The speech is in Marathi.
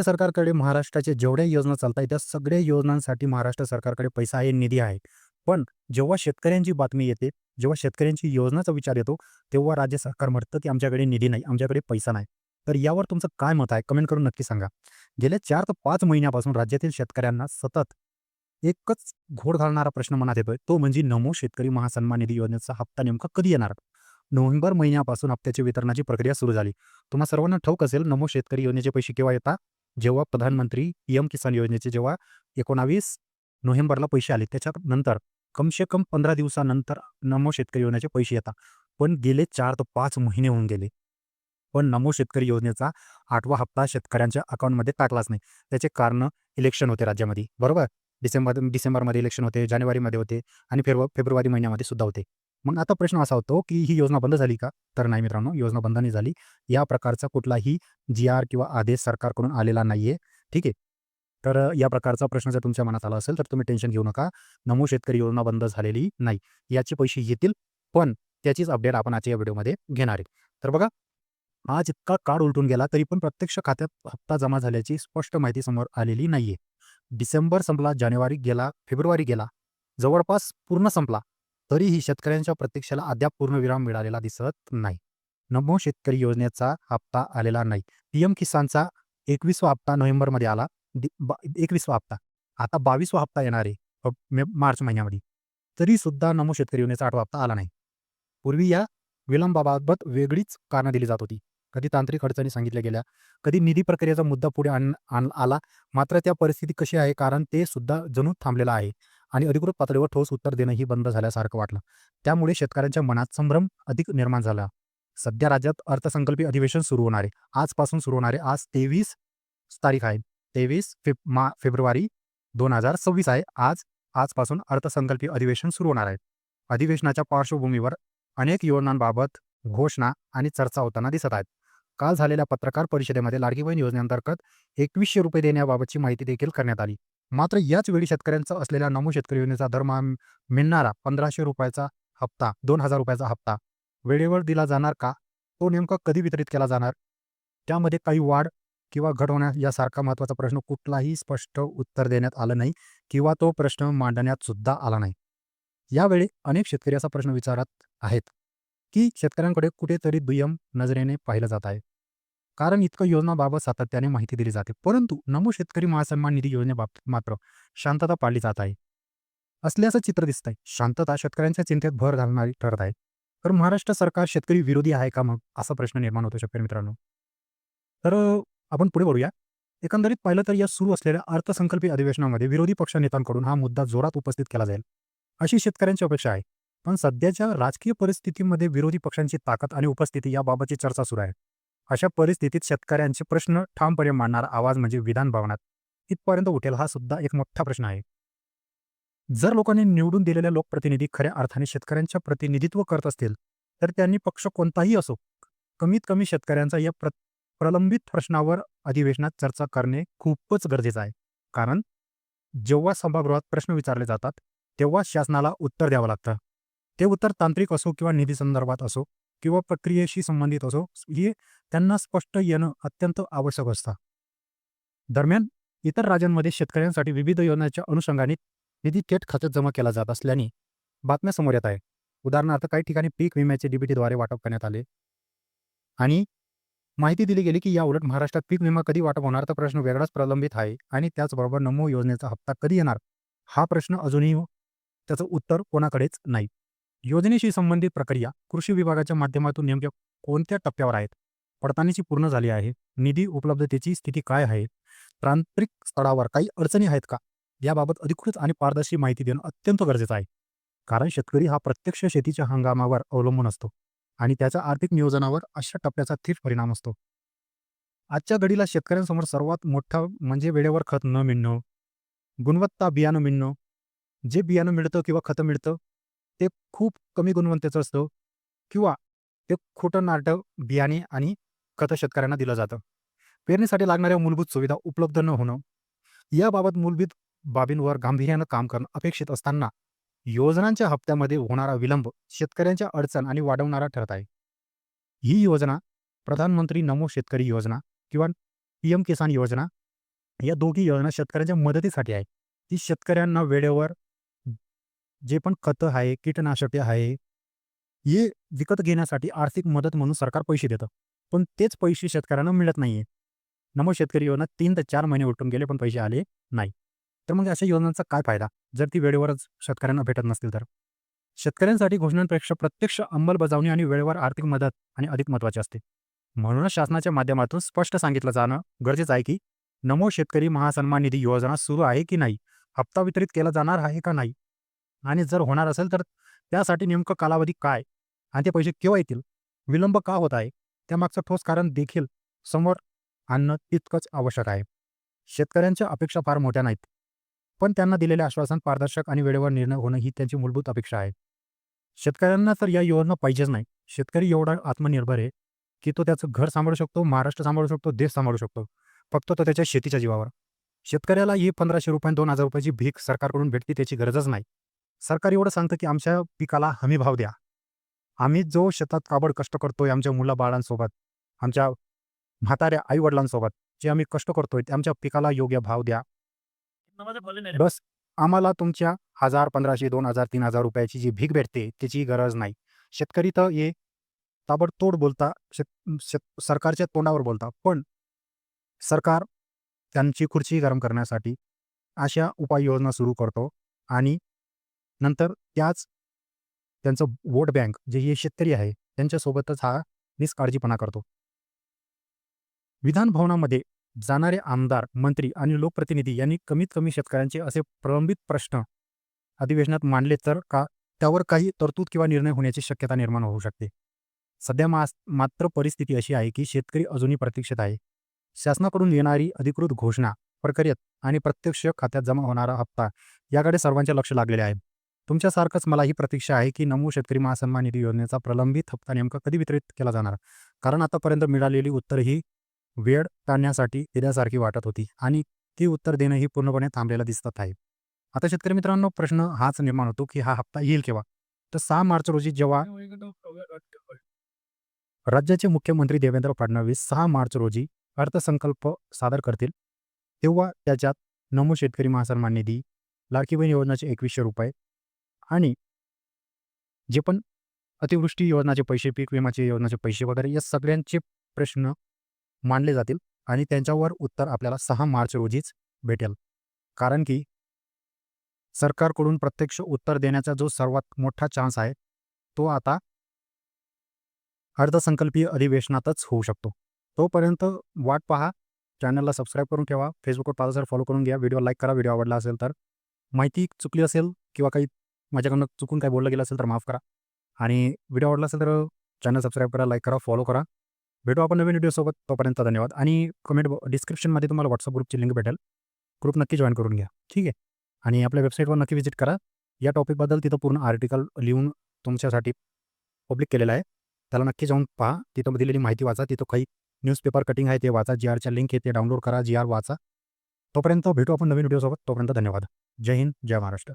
सरकारकडे महाराष्ट्राच्या जेवढ्या योजना चालत आहेत, त्या सगळ्या योजनांसाठी महाराष्ट्र सरकारकडे पैसा आहे, निधी आहे. पण जेव्हा शेतकऱ्यांची बातमी येते, जेव्हा शेतकऱ्यांची योजनाचा विचार येतो, तेव्हा राज्य सरकार म्हणतं, की आमच्याकडे निधी नाही, आमच्याकडे पैसा नाही. तर यावर तुमचं काय मत आहे? कमेंट करून नक्की सांगा. गेल्या 4 ते 5 महिन्यापासून राज्यातील शेतकऱ्यांना सतत एकच घोळ घालणारा प्रश्न मनात येतोय. तो म्हणजे नमो शेतकरी महासन्मान निधी योजनेचा हप्ता नेमका कधी येणार? नोव्हेंबर महिन्यापासून हप्त्याच्या वितरणाची प्रक्रिया सुरू झाली. तुम्हा सर्वांना ठाऊक असेल, नमो शेतकरी योजनेचे पैसे केव्हा येतात? जेव्हा प्रधानमंत्री पीएम किसान योजनेचे जेव्हा 19 नोव्हेंबरला पैसे आले, त्याच्यानंतर कमसे कम 15 दिवसानंतर नमो शेतकरी योजनेचे पैसे येतात. पण गेले 4 ते 5 महिने होऊन गेले. पण नमो शेतकरी योजनेचा 8वा हप्ता शेतकऱ्यांच्या अकाउंटमध्ये टाकलाच नाही. त्याचे कारण इलेक्शन होते राज्यामध्ये, बरोबर? डिसेंबरमध्ये इलेक्शन होते, जानेवारीमध्ये होते आणि फेब्रुवारी महिन्यामध्ये सुद्धा होते. मग आता प्रश्न असा होतो, की ही योजना बंद झाली का? तर नाही मित्रांनो, योजना बंद नाही झाली. या प्रकारचा कुठलाही जी-आर किंवा आदेश सरकारकडून आलेला नाहीये. ठीक आहे. तर या प्रकारचा प्रश्न जर तुमच्या मनात आला असेल, तर तुम्ही टेन्शन घेऊ नका. नमो शेतकरी योजना बंद झालेली नाही. याचे पैसे येतील, पण त्याचीच अपडेट आपण आजच्या या व्हिडिओमध्ये घेणार आहे. तर बघा, आज इतका काळ उलटून गेला, तरी पण प्रत्यक्ष खात्यात हप्ता जमा झाल्याची स्पष्ट माहिती समोर आलेली नाहीये. डिसेंबर संपला, जानेवारी गेला, फेब्रुवारी गेला, जवळपास पूर्ण संपला. तरीही शेतकऱ्यांच्या प्रतीक्षेला अद्याप पूर्णविराम मिळालेला दिसत नाही. नमो शेतकरी योजनेचा हप्ता आलेला नाही. पीएम किसानचा 21वा हप्ता नोव्हेंबरमध्ये आला. 21वा हप्ता. आता 22वा हप्ता येणार आहे मार्च महिन्यामध्ये. तरी सुद्धा नमो शेतकरी योजनेचा 8वा हप्ता आला नाही. पूर्वी या विलंबाबाबत वेगळीच कारणं दिली जात होती. कधी तांत्रिक अडचणी सांगितल्या गेल्या, कधी निधी प्रक्रियेचा मुद्दा पुढे आला. मात्र त्या परिस्थिती कशी आहे, कारण ते सुद्धा जणू थांबलेलं आहे आणि अधिकृत पातळीवर ठोस उत्तर देणंही बंद झाल्यासारखं वाटलं. त्यामुळे शेतकऱ्यांच्या मनात संभ्रम अधिक निर्माण झाला. सध्या राज्यात अर्थसंकल्पीय अधिवेशन सुरू होणार आहे. आजपासून सुरू होणार आहे. आज 23 तारीख आहे. 23 फेब्रुवारी 2026 आहे. आजपासून अर्थसंकल्पीय अधिवेशन सुरू होणार आहे. अधिवेशनाच्या पार्श्वभूमीवर अनेक योजनांबाबत घोषणा आणि चर्चा होताना दिसत आहेत. काल झालेल्या पत्रकार परिषदेमध्ये लाडकी बहीण योजनेअंतर्गत 2100 रुपये देण्याबाबतची माहिती देखील करण्यात आली. मात्र याच वेळी शेतकऱ्यांचा असलेल्या नमो शेतकरी योजनेचा मिळणारा 1500 रुपयाचा हप्ता, 2000 रुपयाचा हप्ता वेळेवर दिला जाणार का? तो नेमका कधी वितरित केला जाणार? त्यामध्ये काही वाढ किंवा घट होणार यासारखा महत्त्वाचा प्रश्न कुठलाही स्पष्ट उत्तर देण्यात आलं नाही किंवा तो प्रश्न मांडण्यात सुद्धा आला नाही. यावेळी अनेक शेतकरी असा प्रश्न विचारत आहेत, की शेतकऱ्यांकडे कुठेतरी दुय्यम नजरेने पाहिलं जात आहे. कारण इतकं योजनाबाबत सातत्याने माहिती दिली जाते. परंतु नमो शेतकरी महासन्मान निधी योजनेबाबतीत मात्र शांतता पाळली जात आहे. असल्याचं चित्र दिसतंय. शांतता शेतकऱ्यांच्या चिंतेत भर घालणारी ठरत आहे. तर महाराष्ट्र सरकार शेतकरी विरोधी आहे का मग? असा प्रश्न निर्माण होतो शेतकरी मित्रांनो. तर आपण पुढे वळूया. एकंदरीत पाहिलं तर या सुरू असलेल्या अर्थसंकल्पीय अधिवेशनामध्ये विरोधी पक्ष नेत्यांकडून हा मुद्दा जोरात उपस्थित केला जाईल, अशी शेतकऱ्यांची अपेक्षा आहे. पण सध्याच्या राजकीय परिस्थितीमध्ये विरोधी पक्षांची ताकद आणि उपस्थिती याबाबतची चर्चा सुरू आहे. अशा परिस्थितीत शेतकऱ्यांचे प्रश्न ठामपणे मांडणारा आवाज म्हणजे विधान भवनात इथपर्यंत उठेल हा सुद्धा एक मोठा प्रश्न आहे. जर लोकांनी निवडून दिलेल्या लोकप्रतिनिधी खऱ्या अर्थाने शेतकऱ्यांचे प्रतिनिधित्व करत असतील, तर त्यांनी पक्ष कोणताही असो, कमीत कमी शेतकऱ्यांचा या प्रलंबित प्रश्नावर अधिवेशनात चर्चा करणे खूपच गरजेचं आहे. कारण जेव्हा सभागृहात प्रश्न विचारले जातात, तेव्हा शासनाला उत्तर द्यावं लागतं. ते उत्तर तांत्रिक असो किंवा निधी संदर्भात असो किंवा प्रक्रियेशी संबंधित असो, हे त्यांना स्पष्ट येणं अत्यंत आवश्यक असतं. दरम्यान इतर राज्यांमध्ये शेतकऱ्यांसाठी विविध योजनांच्या अनुषंगाने निधी थेट खात्यात जमा केला जात असल्याने बातम्या समोर येत आहे. उदाहरणार्थ काही ठिकाणी पीक विम्याचे डीबीटीद्वारे वाटप करण्यात आले आणि माहिती दिली गेली, की याउलट महाराष्ट्रात पीक विमा कधी वाटप होणार, तर प्रश्न वेगळाच प्रलंबित आहे. आणि त्याचबरोबर नमो योजनेचा हप्ता कधी येणार, हा प्रश्न अजूनही त्याचं उत्तर कोणाकडेच नाही. योजनेशी संबंधित प्रक्रिया कृषी विभागाच्या माध्यमातून नेमक्या कोणत्या टप्प्यावर आहेत? पडताळणीची पूर्ण झाली आहे? निधी उपलब्धतेची स्थिती काय आहे? तांत्रिक स्तरावर काही अडचणी आहेत का? याबाबत अधिकृत आणि पारदर्शी माहिती देणं अत्यंत गरजेचं आहे. कारण शेतकरी हा प्रत्यक्ष शेतीच्या हंगामावर अवलंबून असतो आणि त्याच्या आर्थिक नियोजनावर अशा टप्प्याचा थेट परिणाम असतो. आजच्या घडीला शेतकऱ्यांसमोर सर्वात मोठा म्हणजे वेळेवर खत न मिळणं, गुणवत्ता बियाणं मिळणं. जे बियाणं मिळतं किंवा खतं मिळतं, ते खूप कमी गुणवत्तेचं असतं किंवा ते खोटं नाटं बियाणे आणि खतं शेतकऱ्यांना दिलं जातं. पेरणीसाठी लागणाऱ्या मूलभूत सुविधा उपलब्ध न होणं, याबाबत मूलभूत बाबींवर गांभीर्यानं काम करणं अपेक्षित असताना, योजनांच्या हप्त्यामध्ये होणारा विलंब शेतकऱ्यांच्या अडचण आणि वाढवणारा ठरत आहे. ही योजना प्रधानमंत्री नमो शेतकरी योजना किंवा पीएम किसान योजना या दोघी योजना शेतकऱ्यांच्या मदतीसाठी आहे. ती शेतकऱ्यांना वेळेवर जे पण खतं आहे, कीटकनाशके आहे, हे विकत घेण्यासाठी आर्थिक मदत म्हणून सरकार पैसे देतं. पण तेच पैसे शेतकऱ्यांना मिळत नाहीये. नमो शेतकरी योजना 3 ते 4 महिने उलटून गेले, पण पैसे आले नाही. तर मग अशा योजनांचा काय फायदा, जर ती वेळेवरच शेतकऱ्यांना भेटत नसतील तर? शेतकऱ्यांसाठी घोषणांपेक्षा प्रत्यक्ष अंमलबजावणी आणि वेळेवर आर्थिक मदत आणि अधिक महत्त्वाची असते. म्हणूनच शासनाच्या माध्यमातून स्पष्ट सांगितलं जाणं गरजेचं आहे, की नमो शेतकरी महासन्मान निधी योजना सुरू आहे की नाही? हप्ता वितरित केला जाणार आहे का नाही? आणि जर होणार असेल तर त्यासाठी नेमकं कालावधी काय? आणि ते पैसे केव्हा येतील? विलंब का होत आहे? त्यामागचं ठोस कारण देखील समोर आणणं तितकंच आवश्यक आहे. शेतकऱ्यांच्या अपेक्षा फार मोठ्या नाहीत. पण त्यांना दिलेले आश्वासन पारदर्शक आणि वेळेवर निर्णय होणं ही त्यांची मूलभूत अपेक्षा आहे. शेतकऱ्यांना तर या योजना पाहिजेच नाही. शेतकरी एवढा आत्मनिर्भर आहे, की तो त्याचं घर सांभाळू शकतो, महाराष्ट्र सांभाळू शकतो, देश सांभाळू शकतो. फक्त तो त्याच्या शेतीच्या जीवावर. शेतकऱ्याला ही ₹1500 ₹2000 ची भीक सरकारकडून भेटते त्याची गरजच नाही. सरकार एवढं सांगतं, की आमच्या पिकाला हमी भाव द्या. आम्ही जो शेतात काबड कष्ट करतोय आमच्या मुलाबाळांसोबत, आमच्या म्हाताऱ्या आई-वडिलांसोबत जे आम्ही कष्ट करतोय, ते आमच्या पिकाला योग्य भाव द्या. बस आम्हाला तुमच्या 1000, 1500, 2000, ₹3000 ची जी भीक भेटते त्याची गरज नाही. शेतकरी तर हे ताबडतोड बोलता सरकारच्या तोंडावर बोलता. पण सरकार त्यांची खुर्ची गरम करण्यासाठी अशा उपाययोजना सुरू करतो आणि नंतर त्याच त्यांचं वोट बँक जे हे शेतकरी आहे, त्यांच्यासोबतच हा निष्काळजीपणा करतो. विधान भवनामध्ये जाणारे आमदार, मंत्री आणि लोकप्रतिनिधी यांनी कमीत कमी शेतकऱ्यांचे असे प्रलंबित प्रश्न अधिवेशनात मांडले तर त्यावर काही तरतूद किंवा निर्णय होण्याची शक्यता निर्माण होऊ शकते. सध्या मात्र परिस्थिती अशी आहे, की शेतकरी अजूनही प्रतीक्षेत आहे. शासनाकडून येणारी अधिकृत घोषणा, प्रक्रियेत आणि प्रत्यक्ष खात्यात जमा होणारा हप्ता याकडे सर्वांचे लक्ष लागलेले आहे. तुमच्यासारखंच मला ही प्रतीक्षा आहे, की नमो शेतकरी महासन्मान निधी योजनेचा प्रलंबित हप्ता नेमका कधी वितरित केला जाणार? कारण आतापर्यंत मिळालेली उत्तर ही वेळ टाळण्यासाठी दिल्यासारखी वाटत होती आणि ती उत्तर देणंही पूर्णपणे थांबलेलं दिसत आहे. आता शेतकरी मित्रांनो प्रश्न हाच निर्माण होतो, की हा हप्ता येईल केव्हा? तर 6 मार्च रोजी जेव्हा राज्याचे मुख्यमंत्री देवेंद्र फडणवीस 6 मार्च रोजी अर्थसंकल्प सादर करतील, तेव्हा त्याच्यात नमो शेतकरी महासन्मान निधी, लाडकी बहीण योजनाचे ₹2100 आणि जे पण अतिवृष्टी योजनाचे पैसे, पीक विमाचे योजनाचे पैसे वगैरे या सगळ्यांचे प्रश्न मांडले जातील आणि त्यांच्यावर उत्तर आपल्याला 6 मार्च रोजीच भेटेल. कारण की सरकारकडून प्रत्यक्ष उत्तर देण्याचा जो सर्वात मोठा चान्स आहे, तो आता अर्थसंकल्पीय अधिवेशनातच होऊ शकतो. तोपर्यंत वाट पहा. चॅनलला सबस्क्राईब करून ठेवा. फेसबुकवर पाहिजे फॉलो करून घ्या. व्हिडिओ लाईक करा. व्हिडिओ आवडला असेल तर. माहिती चुकली असेल किंवा काही माझ्याकडून चुकून काही बोललं गेलं असेल तर माफ करा. आणि व्हिडिओ आवडला असेल तर चॅनल सबस्क्राईब करा, लाईक करा, फॉलो करा. भेटू आपण नवीन व्हिडिओसोबत. तोपर्यंत धन्यवाद. आणि डिस्क्रिप्शनमध्ये तुम्हाला WhatsApp ग्रुपची लिंक भेटेल. ग्रुप नक्की जॉइन करून घ्या. ठीक आहे. आणि आपल्या वेबसाईटवर नक्की व्हिजिट करा. या टॉपिकबद्दल तिथं पूर्ण आर्टिकल लिहून तुमच्यासाठी पब्लिक केलेलं आहे. त्याला नक्की जाऊन पहा. तिथं दिलेली माहिती वाचा. तिथं काही न्यूजपेपर कटिंग आहे ते वाचा. GRच्या लिंक आहे ते डाउनलोड करा. GR वाचा. तोपर्यंत भेटू आपण नवीन व्हिडिओसोबत. तोपर्यंत धन्यवाद. जय हिंद, जय महाराष्ट्र.